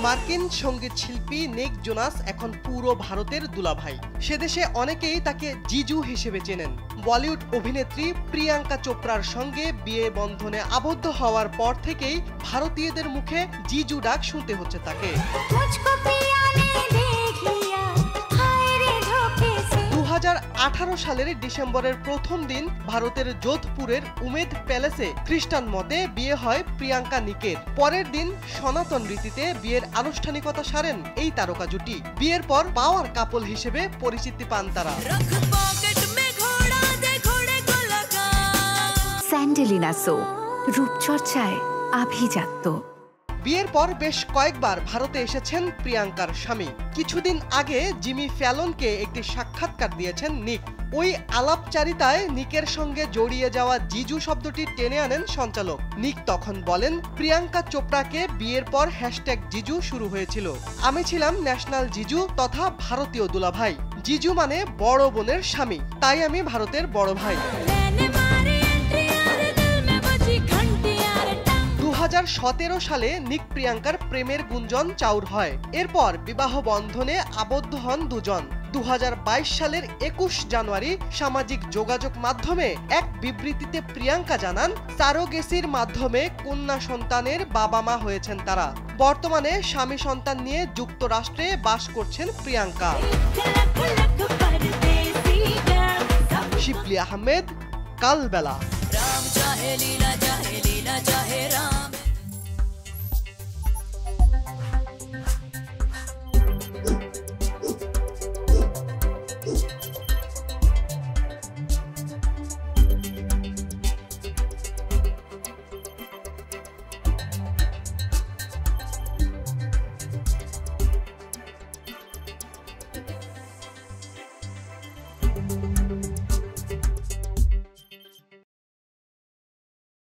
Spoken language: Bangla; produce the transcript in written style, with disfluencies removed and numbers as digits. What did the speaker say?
মার্কিন সঙ্গীত শিল্পী নিক জোনাস এখন পুরো ভারতের দুলাভাই। সেদেশে অনেকেই তাকে জিজু হিসেবে চেনেন। বলিউড অভিনেত্রী প্রিয়াঙ্কা চোপড়ার সঙ্গে বিয়ে বন্ধনে আবদ্ধ হওয়ার পর থেকেই ভারতীয়দের মুখে জিজু ডাক শুনতে হচ্ছে তাকে। 2018 সালের ডিসেম্বরের প্রথম দিন ভারতের যোধপুরের উমেদ প্যালেসে খ্রিস্টান মতে বিয়ে হয় প্রিয়াঙ্কা নিকের। পরের দিন সনাতন রীতিতে বিয়ের আনুষ্ঠানিকতা সারেন এই তারকা জুটি। বিয়ের পর পাওয়ার কাপল হিসেবে পরিচিতি পান তারা। স্যান্ডেলিনা সো, রূপচর্চায় আভিজাত্য। বিয়ের পর বেশ কয়েকবার ভারতে এসেছেন প্রিয়াঙ্কার স্বামী। কিছুদিন আগে জিমি ফ্যালনকে একটি সাক্ষাৎকার দিয়েছেন নিক। ওই আলাপচারিতায় নিকের সঙ্গে জড়িয়ে যাওয়া জিজু শব্দটি টেনে আনেন সঞ্চালক। নিক তখন বলেন, প্রিয়াঙ্কা চোপড়াকে বিয়ের পর #জিজু শুরু হয়েছিল। আমি ছিলাম ন্যাশনাল জিজু তথা ভারতীয় দুলাভাই। জিজু মানে বড় বোনের স্বামী, তাই আমি ভারতের বড় ভাই। 2017 সালে নিক প্রিয়াঙ্কার প্রেমের গুঞ্জন চাউর হয়। এরপর বিবাহ বন্ধনে আবদ্ধ হন দুজন। 2022 সালের 21 জানুয়ারি সামাজিক যোগাযোগ মাধ্যমে এক বিবৃতিতে প্রিয়াঙ্কা জানান, সারোগেসির মাধ্যমে কন্যা সন্তানের বাবা মা হয়েছেন তারা। বর্তমানে স্বামী সন্তান নিয়ে যুক্তরাষ্ট্রে বাস করছেন প্রিয়াঙ্কা। শিবলি আহমেদ, কালবেলা।